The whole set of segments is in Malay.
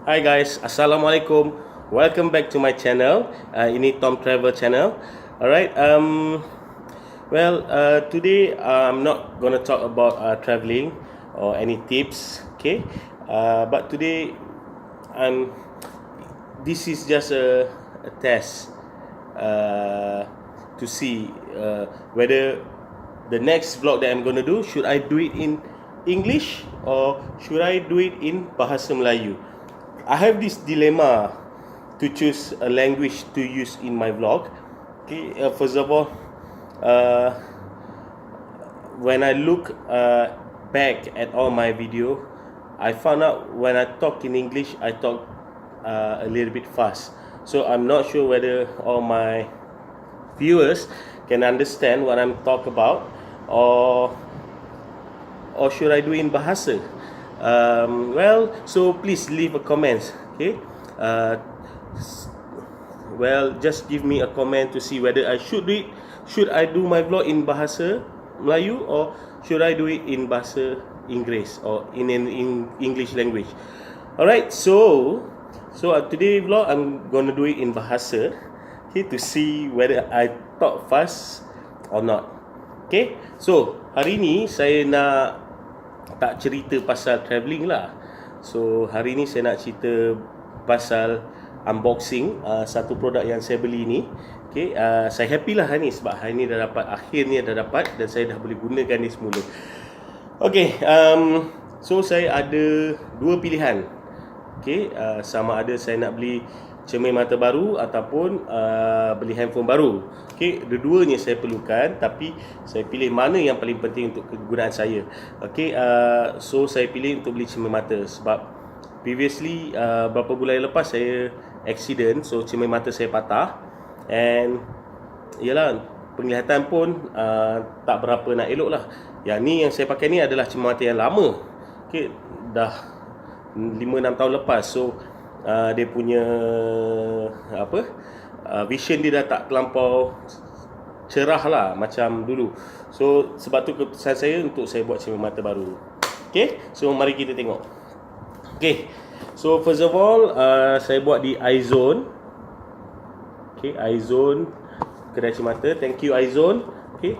Hi guys, Assalamualaikum. Welcome back to my channel. Ini Tom Travel channel. Alright. Today I'm not gonna talk about traveling or any tips. Okay. But today I'm. This is just a test to see whether the next vlog that I'm gonna do, should I do it in English or should I do it in Bahasa Melayu. I have this dilemma to choose a language to use in my vlog. Okay, first of all, when I look back at all my video, I found out when I talk in English, I talk a little bit fast. So I'm not sure whether all my viewers can understand what I'm talk about, or should I do in Bahasa. So please leave a comment. Okay. Just give me a comment to see whether I should do it. Should I do my vlog in Bahasa Melayu or should I do it in Bahasa Inggeris or in English language. Alright, so today vlog I'm gonna do it in Bahasa, okay, to see whether I talk fast or not. Okay, so hari ni saya nak tak cerita pasal travelling lah. So hari ni saya nak cerita pasal unboxing satu produk yang saya beli ni. Okay, saya happy lah hari ni sebab hari ni dah dapat, akhirnya dah dapat dan saya dah boleh gunakan ni semula. Okay, so saya ada dua pilihan. Okay, sama ada saya nak beli cermin mata baru ataupun beli handphone baru. Okay, dua-duanya saya perlukan, tapi saya pilih mana yang paling penting untuk kegunaan saya. Okay, so saya pilih untuk beli cermin mata sebab previously beberapa bulan lepas saya accident, so cermin mata saya patah and yalah, penglihatan pun tak berapa nak elok lah. Yang ni yang saya pakai ni adalah cermin mata yang lama. Okay, dah 5-6 tahun lepas. So dia punya vision dia dah tak terlampau cerah lah macam dulu. So sebab tu keputusan saya untuk saya buat cermin mata baru. Okay, so mari kita tengok. Okay, so first of all saya buat di iZone. Okay, iZone, kedai cermin mata. Thank you iZone. Okay,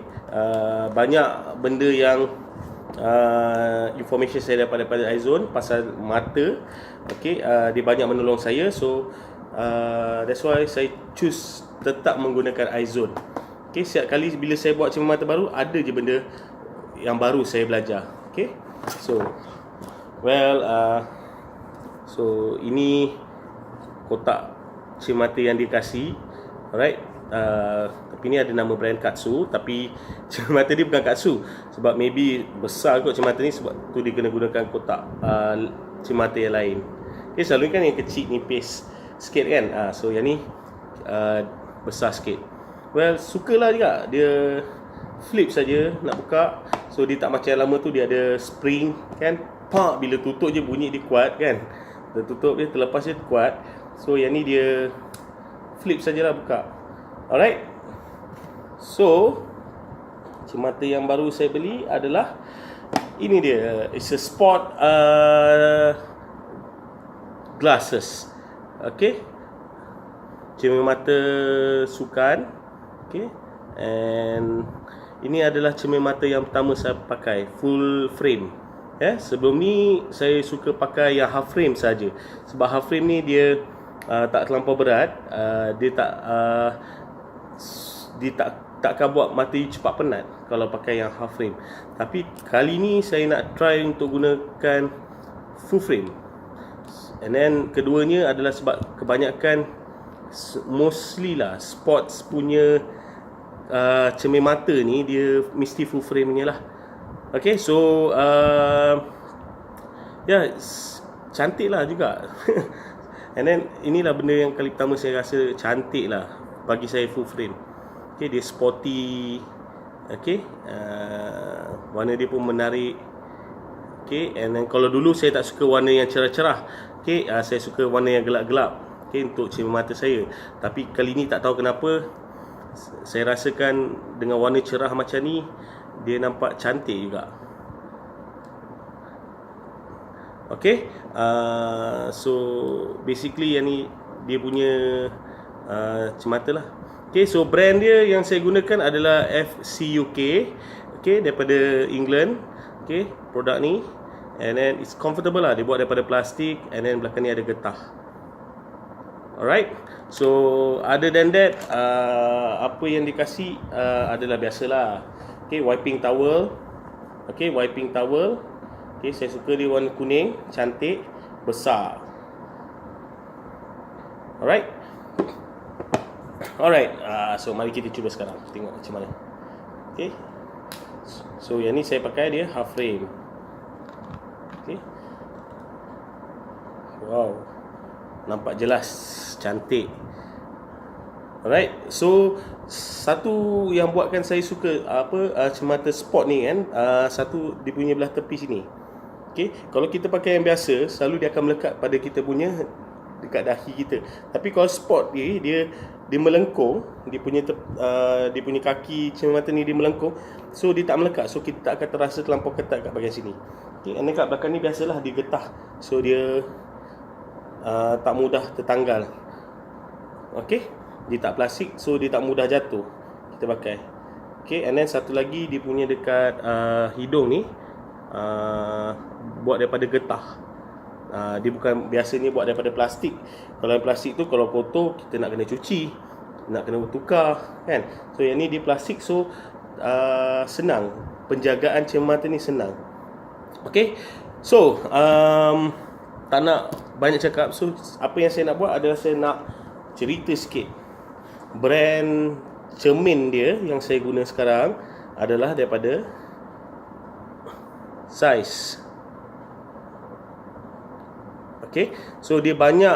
banyak benda yang information saya dapat daripada iZone pasal mata. Okay, dia banyak menolong saya. So that's why saya choose tetap menggunakan iZone. Okay, setiap kali bila saya buat cermin mata baru, ada je benda yang baru saya belajar. Okay, so ini kotak cermin mata yang dikasih. Alright, tapi ni ada nama brand Katsu, tapi cermin mata dia bukan Katsu sebab maybe besar kot cermin mata ni, sebab tu dia kena gunakan kotak cermin mata yang lain. Okay, selalu kan yang kecil nipis sikit kan, so yang ni besar sikit. Well, sukalah juga, dia flip saja nak buka. So dia tak macam yang lama tu, dia ada spring kan, pak, bila tutup je bunyi dia kuat kan, dia tutup dia, terlepas dia kuat. So yang ni dia flip sajalah buka. Alright, so cermin mata yang baru saya beli adalah ini dia. It's a sport glasses. Okay, cermin mata sukan. Okay, and ini adalah cermin mata yang pertama saya pakai full frame. Sebelum ni saya suka pakai yang half frame saja, sebab half frame ni dia tak terlampau berat. Dia takkan buat mata you cepat penat kalau pakai yang half frame. Tapi kali ni saya nak try untuk gunakan full frame. And then keduanya adalah sebab kebanyakan, mostly lah, sports punya cermin mata ni dia mesti full frame punya lah. Okay, so cantik lah juga. And then inilah benda yang kali pertama saya rasa cantik lah bagi saya, full frame. Okay, dia sporty. Okay, warna dia pun menarik. Okay, and then kalau dulu saya tak suka warna yang cerah-cerah. Okay, saya suka warna yang gelap-gelap. Okay, untuk cermin mata saya. Tapi kali ni tak tahu kenapa, saya rasakan dengan warna cerah macam ni, dia nampak cantik juga. Okay, so basically yang ni dia punya cermata lah. Okay, so brand dia yang saya gunakan adalah FCUK. Okay, daripada England. Okay, produk ni. And then it's comfortable lah. Dia buat daripada plastik. And then belakang ni ada getah. Alright. So other than that, apa yang dikasih adalah biasalah. Okay, wiping towel. Okay, wiping towel. Okay, saya suka dia warna kuning, cantik, besar. Alright. Alright. So mari kita cuba sekarang. Tengok macam mana. Okay. So yang ni saya pakai dia half frame. Okay. Wow. Nampak jelas, cantik. Alright. So satu yang buatkan saya suka cermata sport ni kan, satu dia punya belah tepi sini. Okay, kalau kita pakai yang biasa, selalu dia akan melekat pada kita punya dekat dahi kita. Tapi kalau sport dia melengkung, dia punya kaki cermata ni dia melengkung, so dia tak melekat, so kita tak akan terasa terlampau ketat kat bahagian sini. Okay, and kat belakang ni biasalah dia getah, so dia tak mudah tertanggal. Okay, dia tak plastik, so dia tak mudah jatuh kita pakai. Okay, and then satu lagi dia punya dekat hidung ni, buat daripada getah. Dia bukan biasanya buat daripada plastik. Kalau yang plastik tu kalau kotor kita nak kena cuci, nak kena tukar kan. So yang ni dia plastik, so senang. Penjagaan cermata ni senang. Okay, so tak nak banyak cakap. So apa yang saya nak buat adalah saya nak cerita sikit. Brand cermin dia yang saya guna sekarang adalah daripada Zeiss. Okay, so dia banyak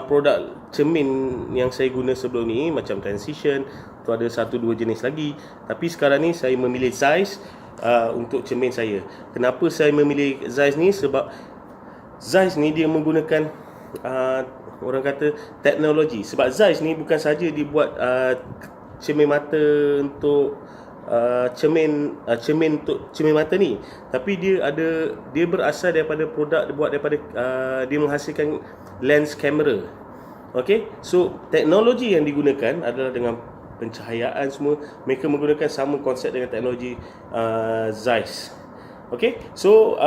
produk cermin yang saya guna sebelum ni, macam Transition tu ada 1-2 jenis lagi. Tapi sekarang ni saya memilih Zeiss untuk cermin saya. Kenapa saya memilih Zeiss ni? Sebab Zeiss ni dia menggunakan orang kata teknologi. Sebab Zeiss ni bukan saja dibuat cermin mata untuk cermin untuk cermin mata ni, tapi dia berasal daripada produk dibuat daripada dia menghasilkan lens kamera. Okey, so teknologi yang digunakan adalah dengan pencahayaan semua, mereka menggunakan sama konsep dengan teknologi Zeiss. Okey, so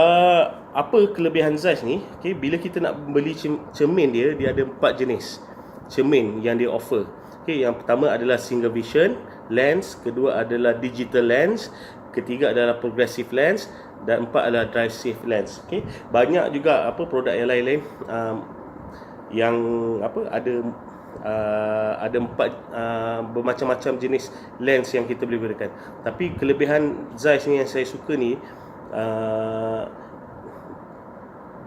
apa kelebihan Zeiss ni? Okey, bila kita nak beli cermin dia ada 4 jenis cermin yang dia offer. Okey, yang pertama adalah single vision lens, kedua adalah digital lens, ketiga adalah progressive lens, dan empat adalah drive safe lens. Okey, banyak juga produk yang lain-lain yang ada 4 bermacam-macam jenis lens yang kita boleh gunakan. Tapi kelebihan Zeiss ni yang saya suka ni,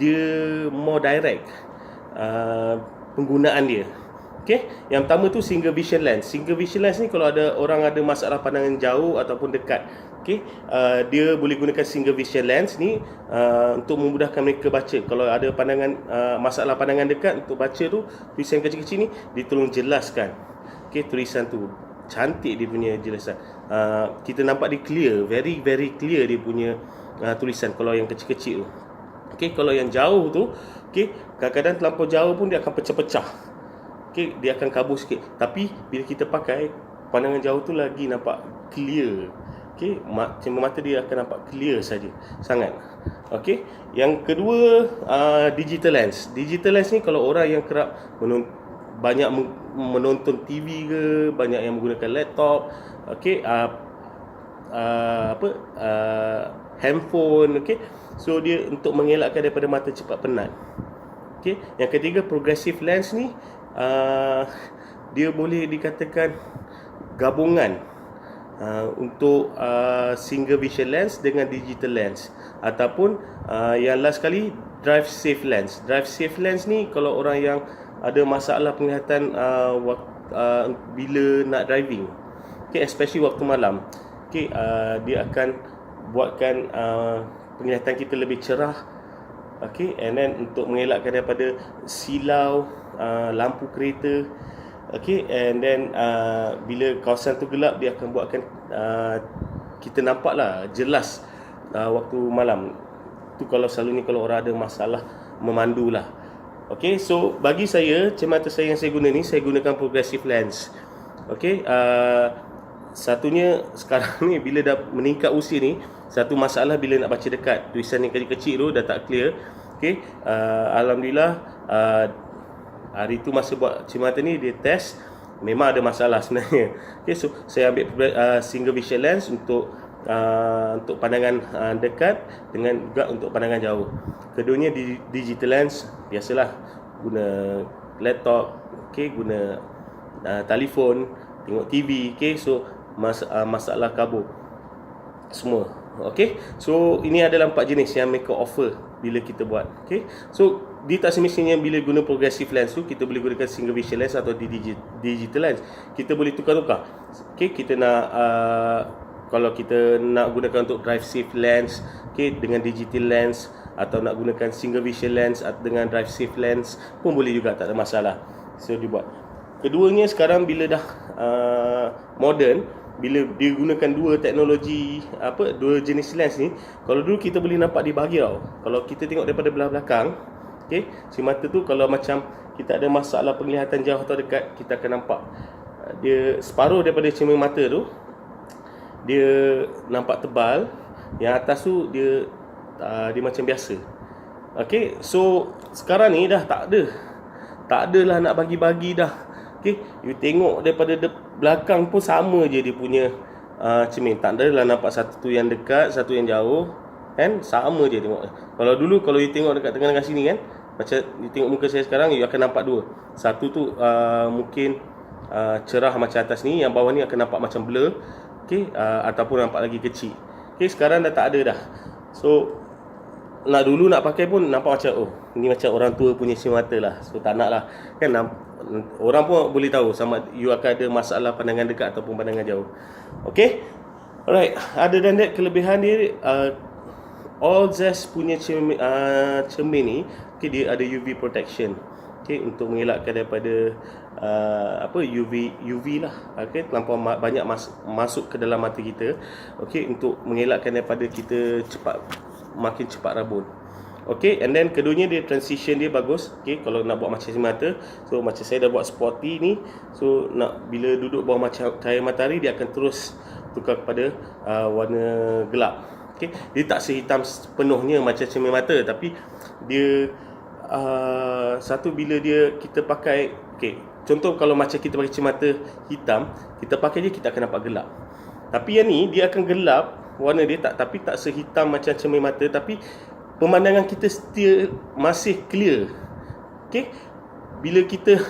dia more direct penggunaan dia. Okay, yang pertama tu single vision lens. Single vision lens ni kalau ada orang ada masalah pandangan jauh ataupun dekat, okay, dia boleh gunakan single vision lens ni untuk memudahkan mereka baca. Kalau ada pandangan masalah pandangan dekat, untuk baca tu tulisan kecil-kecil ni ditolong jelaskan. Okay, tulisan tu cantik, dia punya jelasan. Kita nampak dia clear, very very clear dia punya tulisan kalau yang kecil-kecil tu. Okay, kalau yang jauh tu, okay, kadang-kadang terlampau jauh pun dia akan pecah-pecah. Okay, dia akan kabur sikit. Tapi bila kita pakai, pandangan jauh tu lagi nampak clear. Okay, mata dia akan nampak clear saja, sangat. Okay, yang kedua digital lens. Digital lens ni kalau orang yang kerap banyak menonton TV ke, banyak yang menggunakan laptop, okay, handphone, okay, so dia untuk mengelakkan daripada mata cepat penat. Okay, yang ketiga progressive lens ni, dia boleh dikatakan gabungan untuk single vision lens dengan digital lens, ataupun yang last sekali drive safe lens. Drive safe lens ni kalau orang yang ada masalah penglihatan bila nak driving, okay, especially waktu malam, okay, dia akan buatkan penglihatan kita lebih cerah. Okay, and then untuk mengelakkan daripada silau lampu kereta. Okay, and then bila kawasan tu gelap, dia akan buatkan kita nampak lah jelas waktu malam. tu kalau selalunya kalau orang ada masalah memandu lah. Okay, so bagi saya, cermata saya yang saya guna ni, saya gunakan progressive lens. Okay, satunya sekarang ni bila dah meningkat usia ni, satu masalah bila nak baca dekat, tulisan yang kecil-kecil tu dah tak clear. Okay, Alhamdulillah hari tu masa buat cermata ni dia test, memang ada masalah sebenarnya. Okay, so saya ambil single vision lens untuk pandangan dekat dengan juga untuk pandangan jauh. Keduanya digital lens, biasalah guna laptop, okay, guna telefon, tengok TV, okay, so masalah kabur semua. Okay, so ini adalah 4 jenis yang mereka offer bila kita buat. Okay, so dia tak semestinya bila guna progressive lens tu kita boleh gunakan single vision lens atau digital lens. Kita boleh tukar-tukar. Okay, kita nak kalau kita nak gunakan untuk drive safe lens, okay, dengan digital lens, atau nak gunakan single vision lens dengan drive safe lens pun boleh juga, tak ada masalah. So dibuat. Keduanya sekarang bila dah modern, bila dia gunakan dua teknologi, dua jenis lens ni, kalau dulu kita boleh nampak dia bagi tau. Kalau kita tengok daripada belah belakang, okay, cermata tu kalau macam kita ada masalah penglihatan jauh atau dekat, kita akan nampak dia separuh daripada cermin mata tu dia nampak tebal, yang atas tu dia macam biasa. Okay, so sekarang ni dah tak adalah nak bagi-bagi dah. Okay, you tengok daripada belakang pun sama je dia punya cermin. Tak adalah nampak satu tu yang dekat, satu yang jauh, kan? Sama je tengok. Kalau dulu kalau you tengok dekat tengah-tengah sini kan, macam you tengok muka saya sekarang, you akan nampak dua. Satu tu mungkin cerah macam atas ni, yang bawah ni akan nampak macam blur. Okay, ataupun nampak lagi kecil. Okay, sekarang dah tak ada dah. So dulu nak pakai pun nampak macam, oh, ni macam orang tua punya cermata lah. So tak nak lah, kan? Orang pun boleh tahu sama you akan ada masalah pandangan dekat ataupun pandangan jauh. Okay, alright. Other than that, kelebihan dia, all Zeiss punya cermin ni, okay, dia ada UV protection. Okay, untuk mengelakkan daripada UV lah, okay, terlampau banyak masuk ke dalam mata kita. Okay, untuk mengelakkan daripada kita makin cepat rabun. Okay, and then keduanya dia transition dia bagus. Okay, kalau nak buat macam mata, so macam saya dah buat sporty ni, so nak bila duduk bawah macam cahaya matahari, dia akan terus tukar kepada warna gelap. Okay, dia tak sehitam penuhnya macam cermin mata, tapi dia satu bila kita pakai, okay, contoh kalau macam kita pakai cermata hitam, kita pakai je kita akan nampak gelap. Tapi yang ni dia akan gelap warna dia, tapi tak sehitam macam cermin mata, tapi pemandangan kita still masih clear. Okay, bila kita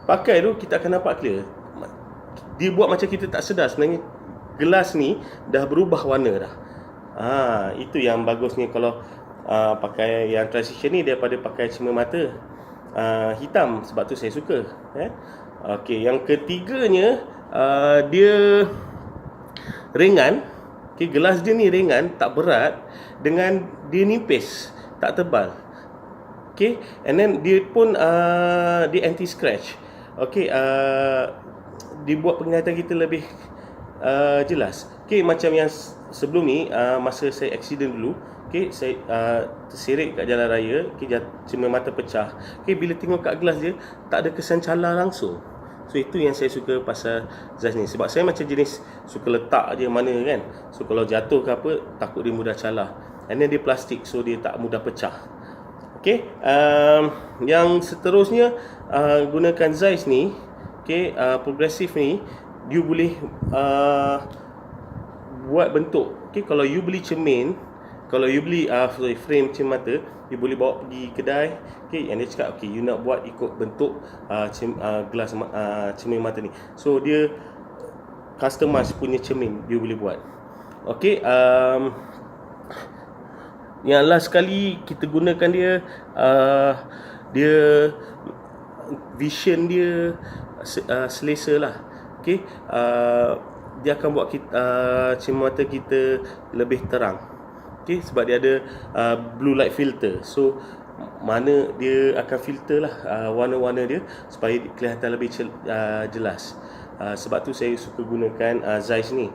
pakai tu kita akan nampak clear. Dia buat macam kita tak sedar sebenarnya gelas ni dah berubah warna dah. Itu yang bagusnya kalau pakai yang transition ni daripada pakai cermin mata hitam. Sebab tu saya suka. Okay, yang ketiganya, dia ringan. Okay, gelas dia ni ringan, tak berat, dengan dia nipis, tak tebal. Okay, and then dia pun dia anti scratch. Okay, dia buat penglihatan kita lebih jelas. Okay, macam yang sebelum ni, masa saya accident dulu, okay, saya terseret kat jalan raya, okay, cermin mata pecah. Okay, bila tengok kat gelas dia, tak ada kesan calar langsung. So itu yang saya suka pasal Zeiss ni. Sebab saya macam jenis suka letak je mana kan. So kalau jatuh ke apa, takut dia mudah calar. And then dia plastik, so dia tak mudah pecah. Okay, yang seterusnya, gunakan Zeiss ni, okay, progresif ni, you boleh buat bentuk. Okay, kalau you beli cermin, kalau you beli frame cermin mata, you boleh bawa pergi kedai. Okay, yang dia cakap, okay, you nak buat ikut bentuk gelas cermin mata ni. So dia customize punya cermin dia boleh buat. Okay, yang last sekali kita gunakan dia, dia vision dia selesa lah. Okay, dia akan buat cermin mata kita lebih terang. Okay, sebab dia ada blue light filter. So mana dia akan filter lah warna-warna dia supaya kelihatan lebih jelas. Sebab tu saya suka gunakan Zeiss ni.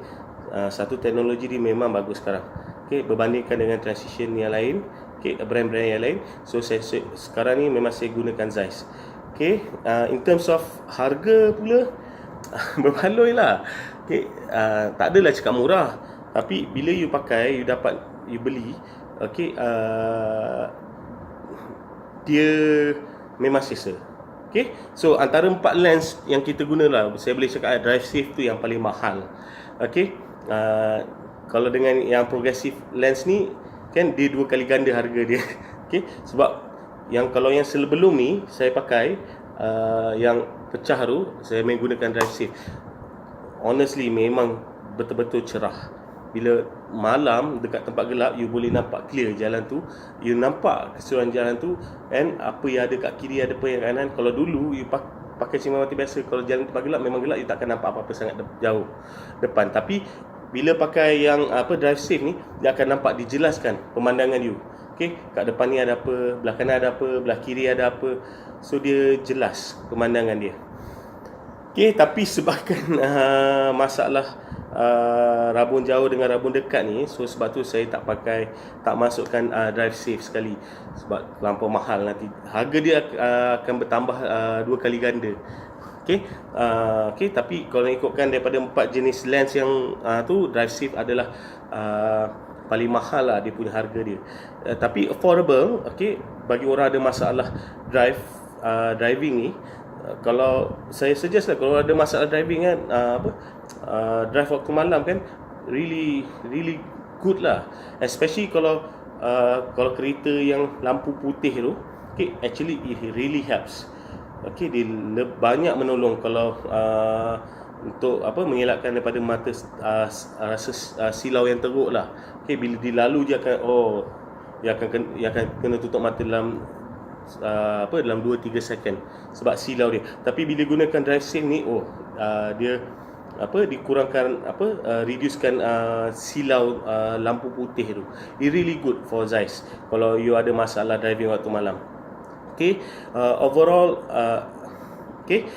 Satu teknologi dia memang bagus sekarang. Okay, berbandingkan dengan transition yang lain, okay, brand-brand yang lain. So sekarang ni memang saya gunakan Zeiss. Okay, in terms of harga pula, berbaloi lah. Okay, tak adalah cakap murah, tapi bila you pakai, you beli, okay, dia memang selesa. Okay, so antara 4 lens yang kita guna lah, saya boleh cakap drive safe tu yang paling mahal. Okay, kalau dengan yang progressive lens ni kan dia 2 kali ganda harga dia. Okay, sebab kalau yang sebelum ni saya pakai yang pecah tu, saya menggunakan drive safe. Honestly memang betul-betul cerah. Bila malam dekat tempat gelap, you boleh nampak clear jalan tu, you nampak keseluruhan jalan tu, and apa yang ada kat kiri, ada apa yang kat kanan. Kalau dulu you pakai cermin mata biasa, kalau jalan tempat gelap memang gelap, you takkan nampak apa-apa sangat jauh depan. Tapi bila pakai yang drive safe ni, dia akan nampak, dijelaskan pemandangan you. Okay, kat depan ni ada apa, belah kanan ada apa, belah kiri ada apa. So dia jelas pemandangan dia. Okay, tapi sebabkan masalah rabun jauh dengan rabun dekat ni, so sebab tu saya tak masukkan drive safe sekali, sebab terlampau mahal, nanti harga dia akan bertambah 2 kali ganda. Okay, tapi kalau ikutkan daripada 4 jenis lens yang tu, drive safe adalah paling mahal lah dia punya harga dia, tapi affordable. Okay, bagi orang ada masalah driving ni, kalau saya suggest lah, kalau ada masalah driving kan, drive waktu malam kan, really good lah, especially kalau kereta yang lampu putih tu. Okay, actually it really helps. Okay, dia banyak menolong kalau untuk mengelakkan daripada mata rasa silau yang teruk lah. Okay, bila dilalu dia akan kena tutup mata dalam dalam 2-3 second sebab silau dia. Tapi bila gunakan drive safe ni, dia dikurangkan reducekan silau lampu putih tu. It really good for Zeiss kalau you ada masalah driving waktu malam. Okay, overall okay,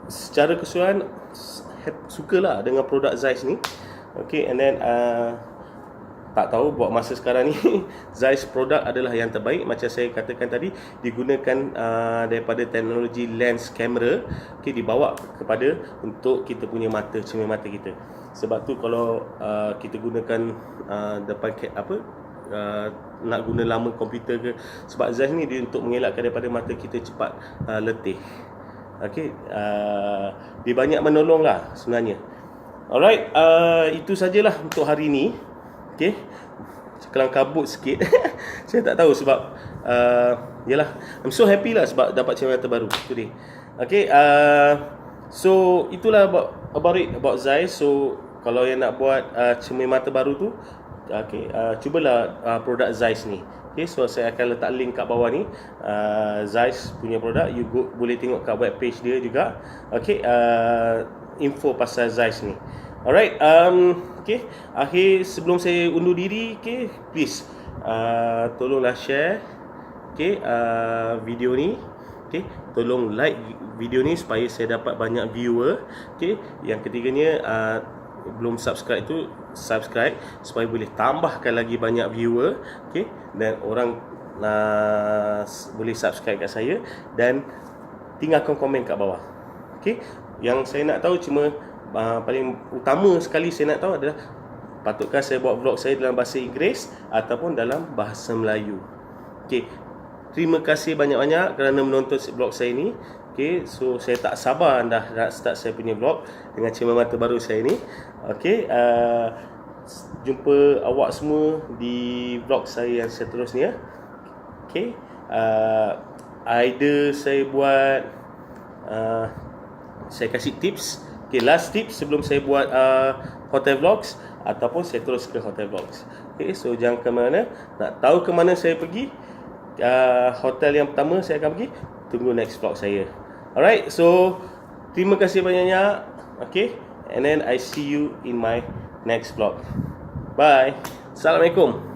secara keseluruhan sukalah dengan produk Zeiss ni. Okay, and then tak tahu buat masa sekarang ni Zeiss produk adalah yang terbaik. Macam saya katakan tadi, digunakan daripada teknologi lens kamera, okay, dibawa kepada untuk kita punya mata, cermin mata kita. Sebab tu kalau kita gunakan depan nak guna lama komputer ke, sebab Zeiss ni dia untuk mengelakkan daripada mata kita cepat letih. Okay, dia banyak menolong lah sebenarnya. Alright, itu sajalah untuk hari ni. Okay, kelang kabut sikit. Saya tak tahu sebab yalah, I'm so happy lah sebab dapat cermin mata baru today. Okay, so itulah about Zeiss. So kalau yang nak buat cermin mata baru tu, okay, cubalah produk Zeiss ni. Okay, so saya akan letak link kat bawah ni, Zeiss punya produk. You boleh tengok kat web page dia juga. Okay, info pasal Zeiss ni. Alright, okay, akhir sebelum saya undur diri, okay, please tolonglah share, okay, video ni. Okay, tolong like video ni supaya saya dapat banyak viewer. Okay, yang ketiganya, belum subscribe tu subscribe supaya boleh tambahkan lagi banyak viewer. Okay, dan orang boleh subscribe kat saya dan tinggalkan komen kat bawah. Okay, yang saya nak tahu cuma paling utama sekali saya nak tahu adalah, patutkah saya buat vlog saya dalam bahasa Inggeris ataupun dalam bahasa Melayu. Okay, terima kasih banyak-banyak kerana menonton vlog saya ni. Okay, so saya tak sabar dah nak start saya punya vlog dengan cermin mata baru saya ni. Okay, jumpa awak semua di vlog saya yang seterusnya. Okay, either saya buat saya kasih tips, okay, last tips sebelum saya buat hotel vlogs, ataupun saya terus ke hotel vlogs. Okay, so jangan ke mana. Nak tahu ke mana saya pergi, hotel yang pertama saya akan pergi, tunggu next vlog saya. Alright, so terima kasih banyak-banyak. Okay, and then I see you in my next vlog. Bye. Assalamualaikum.